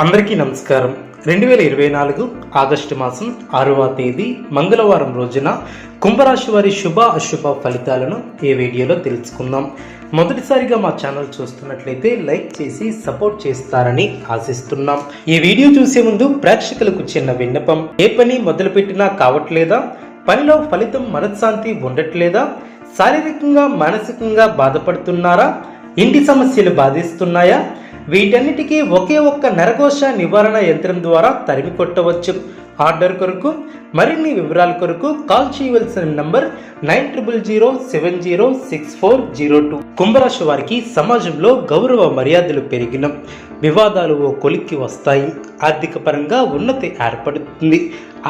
అందరికీ నమస్కారం. 2024 ఆగస్టు మాసం 6వ తేదీ మంగళవారం రోజున కుంభరాశి వారి శుభ అశుభ ఫలితాలను ఈ వీడియోలో తెలుసుకుందాం. మొదటిసారిగా మా ఛానల్ చూస్తున్నట్లయితే లైక్ చేసి సపోర్ట్ చేస్తారని ఆశిస్తున్నాం. ఈ వీడియో చూసే ముందు ప్రేక్షకులకు చిన్న విన్నపం. ఏ పని మొదలుపెట్టినా కావట్లేదా? పనిలో ఫలితం మనశ్శాంతి ఉండట్లేదా? శారీరకంగా మానసికంగా బాధపడుతున్నారా? ఇంటి సమస్యలు బాధిస్తున్నాయా? వీటన్నిటికీ ఒకే ఒక్క నరఘోష నివారణ యంత్రం ద్వారా తరిమి కొట్టవచ్చు. ఆర్డర్ కొరకు మరిన్ని వివరాల కొరకు కాల్ చేయవలసిన నంబర్ 9007064002. కుంభరాశి వారికి సమాజంలో గౌరవ మర్యాదలు పెరిగిన, వివాదాలు ఓ కొలిక్కి వస్తాయి. ఆర్థిక పరంగా ఉన్నతి ఏర్పడుతుంది.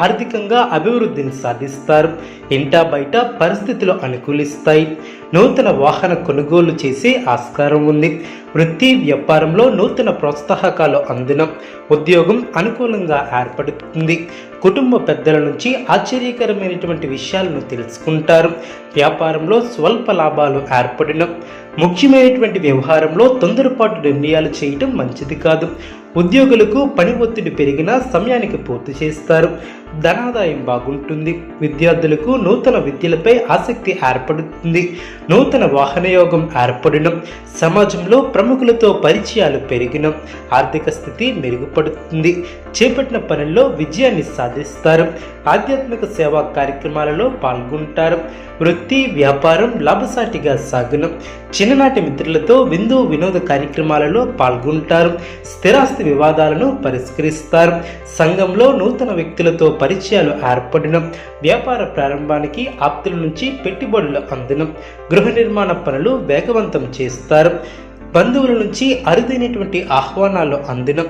ఆర్థికంగా అభివృద్ధిని సాధిస్తారు. ఇంటా బయట పరిస్థితులు అనుకూలిస్తాయి. నూతన వాహన కొనుగోలు చేసే ఆస్కారం ఉంది. వృత్తి వ్యాపారంలో నూతన ప్రోత్సాహకాలు అందిన, ఉద్యోగం అనుకూలంగా ఏర్పడుతుంది. కుటుంబ పెద్దల నుంచి ఆశ్చర్యకరమైనటువంటి విషయాలను తెలుసుకుంటారు. వ్యాపారంలో స్వల్ప లాభాలు ఏర్పడిన, ముఖ్యమైనటువంటి వ్యవహారంలో తొందరపాటు నిర్ణయాలు చేయటం మంచిది కాదు. ఉద్యోగులకు పని ఒత్తిడి పెరిగినా సమయానికి పూర్తి చేస్తారు. ధనాదాయం బాగుంటుంది. విద్యార్థులకు నూతన విద్యలపై ఆసక్తి ఏర్పడుతుంది. నూతన వాహనయోగం ఏర్పడిన, సమాజంలో ప్రముఖులతో పరిచయాలు పెరిగిన, ఆర్థిక స్థితి మెరుగుపడుతుంది. చేపట్టిన పనుల్లో విజయాన్ని సాధిస్తారు. ఆధ్యాత్మిక సేవా కార్యక్రమాలలో పాల్గొంటారు. వృత్తి వ్యాపారం లాభసాటిగా సాగున, చిన్ననాటి మిత్రులతో విందు వినోద కార్యక్రమాలలో పాల్గొంటారు. స్థిరాస్తి వివాదాలను పరిష్కరిస్తారు. సంఘంలో నూతన వ్యక్తులతో పరిచయాలు ఏర్పడిన, వ్యాపార ప్రారంభానికి ఆప్తుల నుంచి పెట్టుబడులు అందిన, గృహ నిర్మాణ పనులు వేగవంతం చేస్తారు. బంధువుల నుంచి అరుదైనటువంటి ఆహ్వానాలు అందిన,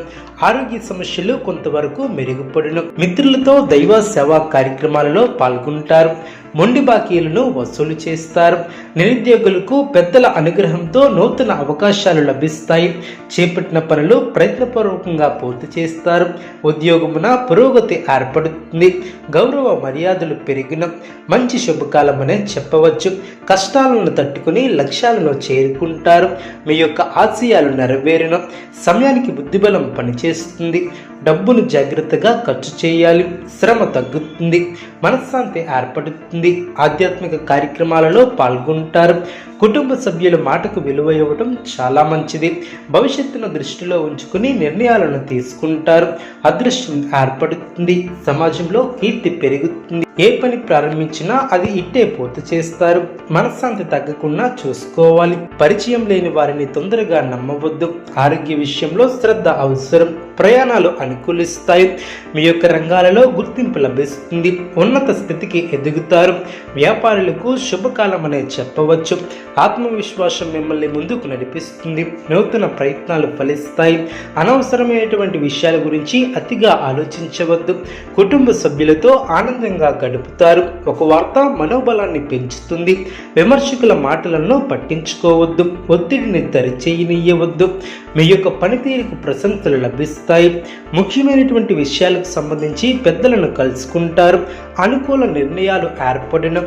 ఆరోగ్య సమస్యలు కొంతవరకు మెరుగుపడిన, మిత్రులతో దైవ సేవా కార్యక్రమాలలో పాల్గొంటారు. మొండి బాకీలను వసూలు చేస్తారు. నిరుద్యోగులకు పెద్దల అనుగ్రహంతో నూతన అవకాశాలు లభిస్తాయి. చేపట్టిన పనులు ప్రయత్నపూర్వకంగా పూర్తి చేస్తారు. ఉద్యోగమున పురోగతి ఏర్పడుతుంది. గౌరవ మర్యాదలు పెరిగిన, మంచి శుభకాలమనే చెప్పవచ్చు. కష్టాలను తట్టుకుని లక్ష్యాలను చేరుకుంటారు. మీ యొక్క ఆశయాలు నెరవేరిన, సమయానికి బుద్ధిబలం పనిచేస్తుంది. డబ్బును జాగ్రత్తగా ఖర్చు చేయాలి. శ్రమ తగ్గుతుంది. మనశ్శాంతి ఏర్పడుతుంది. ఆధ్యాత్మిక కార్యక్రమాలలో పాల్గొంటారు. కుటుంబ సభ్యుల మాటకు విలువ ఇవ్వటం చాలా మంచిది. భవిష్యత్తును దృష్టిలో ఉంచుకుని నిర్ణయాలను తీసుకుంటారు. అదృష్టం ఏర్పడుతుంది. సమాజంలో కీర్తి పెరుగుతుంది. ఏ పని ప్రారంభించినా అది ఇట్టే పూర్తి చేస్తారు. మనశ్శాంతి తగ్గకుండా చూసుకోవాలి. పరిచయం లేని వారిని తొందరగా నమ్మవద్దు. ఆరోగ్య విషయంలో శ్రద్ధ అవసరం. ప్రయాణాలు అనుకూలిస్తాయి. మీ యొక్క రంగాలలో గుర్తింపు లభిస్తుంది. ఉన్నత స్థితికి ఎదుగుతారు. వ్యాపారులకు శుభకాలం అనే చెప్పవచ్చు. ఆత్మవిశ్వాసం మిమ్మల్ని ముందుకు నడిపిస్తుంది. నూతన ప్రయత్నాలు ఫలిస్తాయి. అనవసరమైనటువంటి విషయాల గురించి అతిగా ఆలోచించవద్దు. కుటుంబ సభ్యులతో ఆనందంగా గడుపుతారు. ఒక వార్త మనోబలాన్ని పెంచుతుంది. విమర్శకుల మాటలను పట్టించుకోవద్దు. ఒత్తిడిని దరిచేయనీయవద్దు. మీ యొక్క పనితీరుకు ప్రశంసలు లభిస్తాయి. ముఖ్యమైనటువంటి విషయాలకు సంబంధించి పెద్దలను కలుసుకుంటారు. అనుకూల నిర్ణయాలు ఏర్పడిన,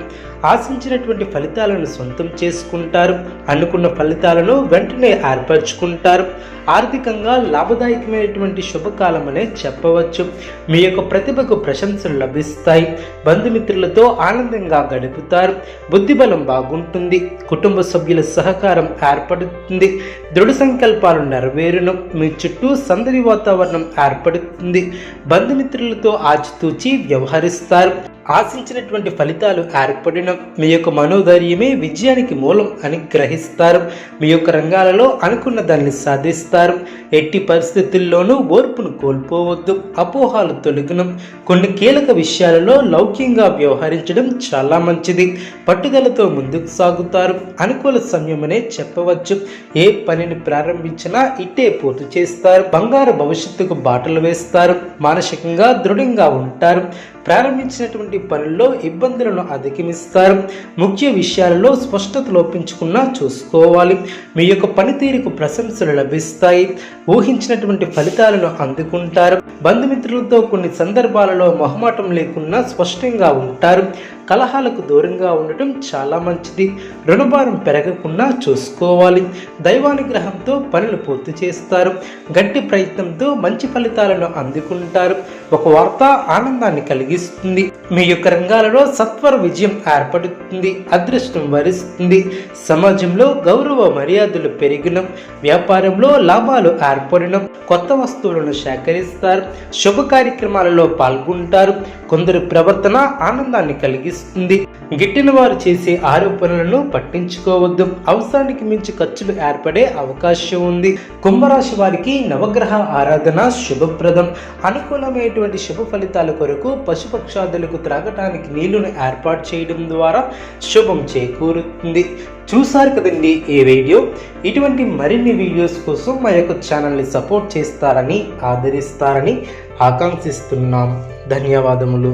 ఆశించినటువంటి ఫలితాలను సొంతం చేసుకుంటారు. అనుకున్న ఫలితాలను వెంటనే ఏర్పరచుకుంటారు. ఆర్థికంగా లాభదాయకమైనటువంటి శుభకాలం అనే చెప్పవచ్చు. మీ యొక్క ప్రతిభకు ప్రశంసలు లభిస్తాయి. బంధుమిత్రులతో ఆనందంగా గడుపుతారు. బుద్ధిబలం బాగుంటుంది. కుటుంబ సభ్యుల సహకారం ఏర్పడుతుంది. దృఢ సంకల్పాలు నెరవేరును. మీ చుట్టూ సందడి వాతావరణం ఏర్పడుతుంది. బంధుమిత్రులతో ఆచితూచి వ్యవహరిస్తారు. ఆశించినటువంటి ఫలితాలు ఏర్పడిన, మీ యొక్క మనోధైర్యమే విజయానికి మూలం అని గ్రహిస్తారు. మీ యొక్క రంగాలలో అనుకున్న దాన్ని సాధిస్తారు. ఎట్టి పరిస్థితుల్లోనూ ఓర్పును కోల్పోవద్దు. అపోహాలు తొలగును. కొన్ని కీలక విషయాలలో లౌక్యంగా వ్యవహరించడం చాలా మంచిది. పట్టుదలతో ముందుకు సాగుతారు. అనుకూల సమయమనే చెప్పవచ్చు. ఏ పనిని ప్రారంభించినా ఇట్టే పూర్తి చేస్తారు. బంగారు భవిష్యత్తుకు బాటలు వేస్తారు. మానసికంగా దృఢంగా ఉంటారు. ప్రారంభించినటువంటి పనుల్లో ఇబ్బందులను అధిగమిస్తారు. ముఖ్య విషయాలలో స్పష్టత లోపించకుండా చూసుకోవాలి. మీ యొక్క పనితీరుకు ప్రశంసలు లభిస్తాయి. ఊహించినటువంటి ఫలితాలను అందుకుంటారు. బంధుమిత్రులతో కొన్ని సందర్భాలలో మొహమాటం లేకుండా స్పష్టంగా ఉంటారు. కలహాలకు దూరంగా ఉండటం చాలా మంచిది. రుణభారం పెరగకుండా చూసుకోవాలి. దైవానుగ్రహంతో పనులు పూర్తి చేస్తారు. గట్టి ప్రయత్నంతో మంచి ఫలితాలను అందుకుంటారు. ఒక వార్త ఆనందాన్ని కలిగిస్తుంది. మీ యొక్క రంగాలలో సత్వర విజయం ఏర్పడుతుంది. అదృష్టం వరిస్తుంది. సమాజంలో గౌరవ మర్యాదలు పెరిగిన, వ్యాపారంలో లాభాలు ఏర్పడిన, కొత్త వస్తువులను సేకరిస్తారు. శుభ కార్యక్రమాలలో పాల్గొంటారు. కొందరు ప్రవర్తన ఆనందాన్ని కలిగిస్తుంది. గిట్టిన వారు చేసే ఆరోపణలను పట్టించుకోవద్దు. అవసరానికి మించి ఖర్చులు ఏర్పడే అవకాశం ఉంది. కుంభరాశి వారికి నవగ్రహ ఆరాధన శుభప్రదం. అనుకూలమైనటువంటి శుభ ఫలితాల కొరకు పశుపక్షాదులకు త్రాగటానికి నీళ్లను ఏర్పాటు చేయడం ద్వారా శుభం చేకూరుతుంది. చూసారు కదండి ఈ వీడియో. ఇటువంటి మరిన్ని వీడియోస్ కోసం మా యొక్క ఛానల్ని సపోర్ట్ చేస్తారని, ఆదరిస్తారని ఆకాంక్షిస్తున్నాం. ధన్యవాదములు.